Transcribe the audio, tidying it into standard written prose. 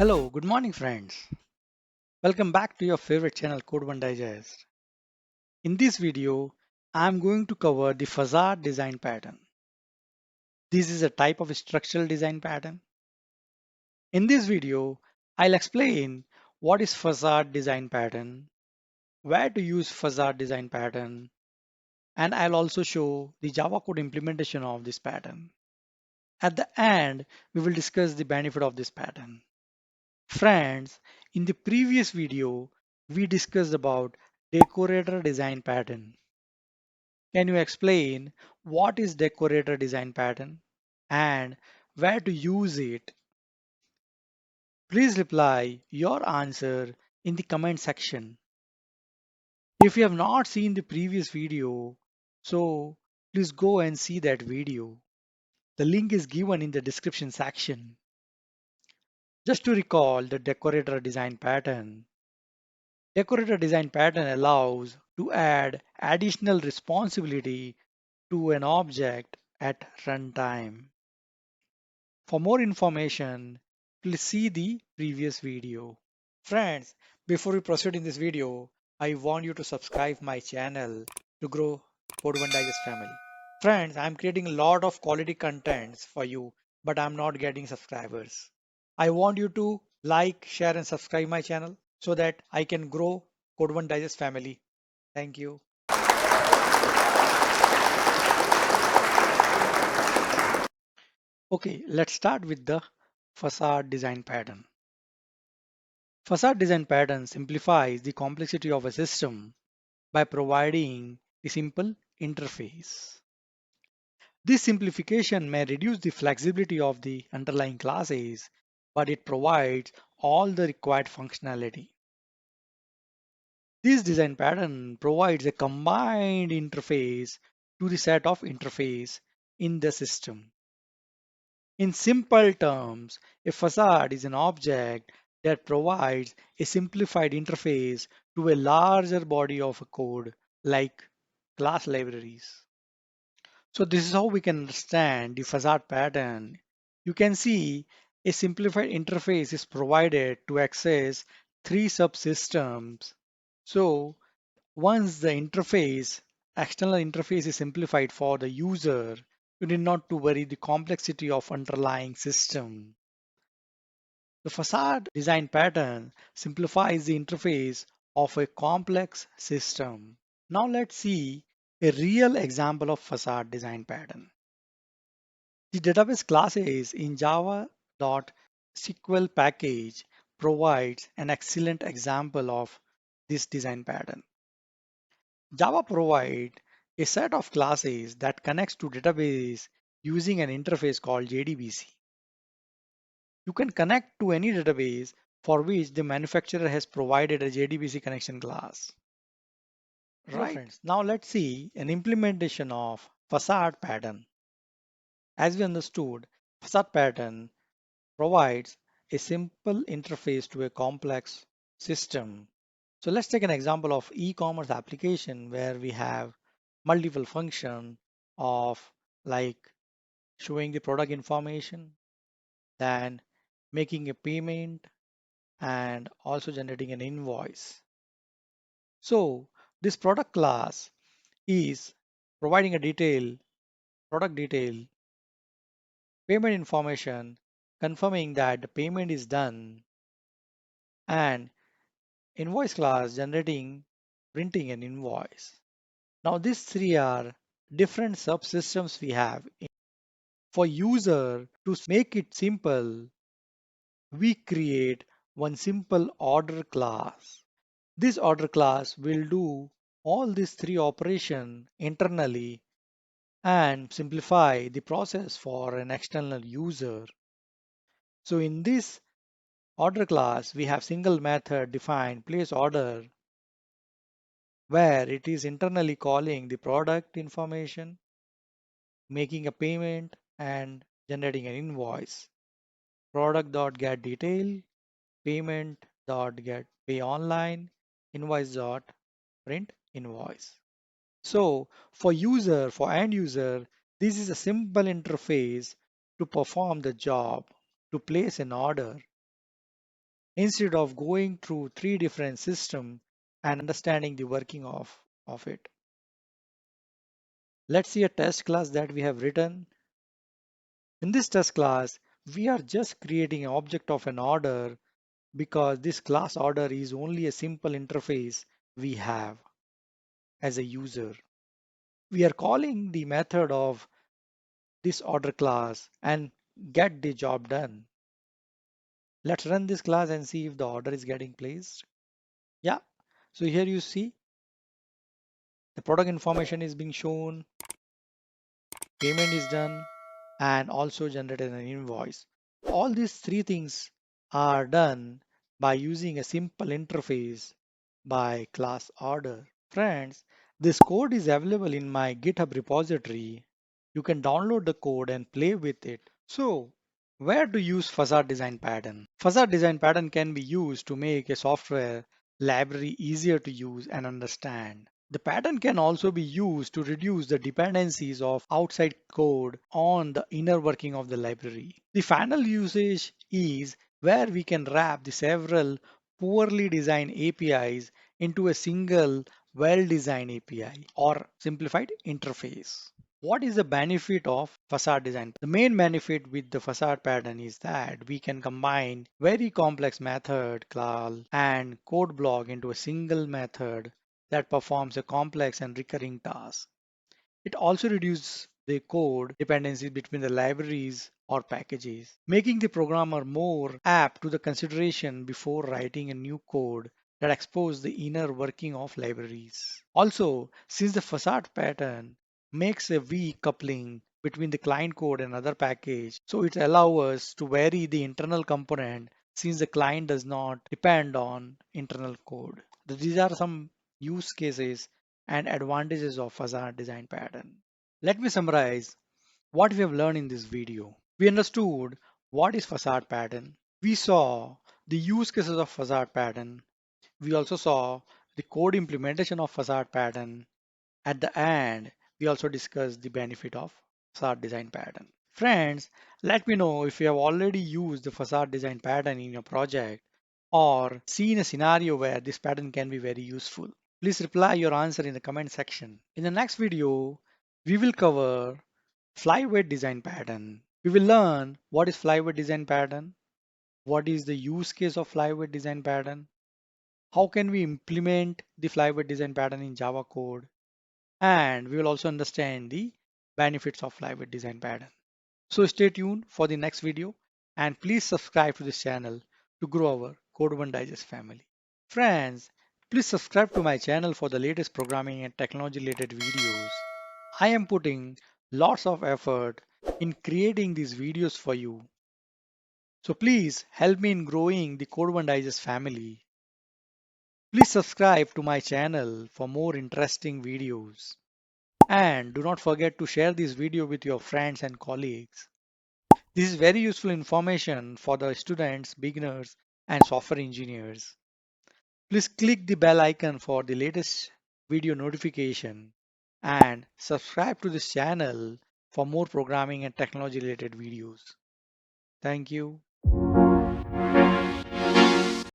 Hello, good morning, friends. Welcome back to your favorite channel, Code One Digest. In this video, I'm going to cover the facade design pattern. This is a type of structural design pattern. In this video, I'll explain what is facade design pattern, where to use facade design pattern, and I'll also show the Java code implementation of this pattern. At the end, we will discuss the benefit of this pattern. Friends, in the previous video, we discussed about decorator design pattern. Can you explain what is decorator design pattern and where to use it? Please reply your answer in the comment section. If you have not seen the previous video, so please go and see that video. The link is given in the description section. Just to recall the decorator design pattern, decorator design pattern allows to add additional responsibility to an object at runtime. For more information, please see the previous video. Friends, before we proceed in this video, I want you to subscribe my channel to grow Code One Digest family. Friends, I'm creating a lot of quality contents for you, but I'm not getting subscribers. I want you to like, share, and subscribe my channel so that I can grow Code One Digest family. Thank you. Okay, let's start with the facade design pattern. Facade design pattern simplifies the complexity of a system by providing a simple interface. This simplification may reduce the flexibility of the underlying classes, but it provides all the required functionality. This design pattern provides a combined interface to the set of interface in the system. In simple terms, a facade is an object that provides a simplified interface to a larger body of code like class libraries. So this is how we can understand the facade pattern. You can see a simplified interface is provided to access three subsystems. So once the external interface is simplified for the user, you need not to worry the complexity of underlying system. The facade design pattern simplifies the interface of a complex system. Now let's see a real example of facade design pattern. The database classes in Java.SQL package provides an excellent example of this design pattern. Java provides a set of classes that connects to database using an interface called JDBC. You can connect to any database for which the manufacturer has provided a JDBC connection class. Hello Right. friends, now let's see an implementation of facade pattern. As we understood, facade pattern provides a simple interface to a complex system. So let's take an example of e-commerce application where we have multiple function of like showing the product information, then making a payment and also generating an invoice. So this product class is providing a product detail, payment information, confirming that the payment is done, and invoice class generating, printing an invoice. Now these three are different subsystems we have. For user to make it simple, we create one simple order class. This order class will do all these three operations internally and simplify the process for an external user. So in this order class, we have single method defined place order where it is internally calling the product information, making a payment and generating an invoice. Product.getDetail, payment.getPay online, invoice.print invoice. So for end user, this is a simple interface to perform the job, to place an order. instead of going through three different systems and understanding the working of it. Let's see a test class that we have written. In this test class, we are just creating an object of an order because this class order is only a simple interface we have as a user. We are calling the method of this order class and get the job done. Let's run this class and see if the order is getting placed. Yeah, so here you see the product information is being shown, payment is done, and also generated an invoice. All these three things are done by using a simple interface by class order. Friends, this code is available in my GitHub repository. You can download the code and play with it. So, where to use Facade Design Pattern? Facade Design Pattern can be used to make a software library easier to use and understand. The pattern can also be used to reduce the dependencies of outside code on the inner working of the library. The final usage is where we can wrap the several poorly designed APIs into a single well-designed API or simplified interface. What is the benefit of facade design? The main benefit with the facade pattern is that we can combine very complex method, class, and code block into a single method that performs a complex and recurring task. It also reduces the code dependencies between the libraries or packages, making the programmer more apt to the consideration before writing a new code that exposes the inner working of libraries. Also, since the facade pattern makes a weak coupling between the client code and other package, so it allows us to vary the internal component since the client does not depend on internal code. These are some use cases and advantages of facade design pattern. Let me summarize what we have learned in this video. We understood what is facade pattern. We saw the use cases of facade pattern. We also saw the code implementation of facade pattern. At the end, we also discussed the benefit of facade design pattern. Friends, let me know if you have already used the facade design pattern in your project or seen a scenario where this pattern can be very useful. Please reply your answer in the comment section. In the next video, we will cover Flyweight design pattern. We will learn what is Flyweight design pattern, what is the use case of Flyweight design pattern, how can we implement the Flyweight design pattern in Java code, and we will also understand the benefits of Flyweight design pattern. So stay tuned for the next video and please subscribe to this channel to grow our Code One Digest family. Friends, please subscribe to my channel for the latest programming and technology related videos. I am putting lots of effort in creating these videos for you. So please help me in growing the Code One Digest family. Please subscribe to my channel for more interesting videos. And do not forget to share this video with your friends and colleagues. This is very useful information for the students, beginners, and software engineers. Please click the bell icon for the latest video notification and subscribe to this channel for more programming and technology related videos. Thank you.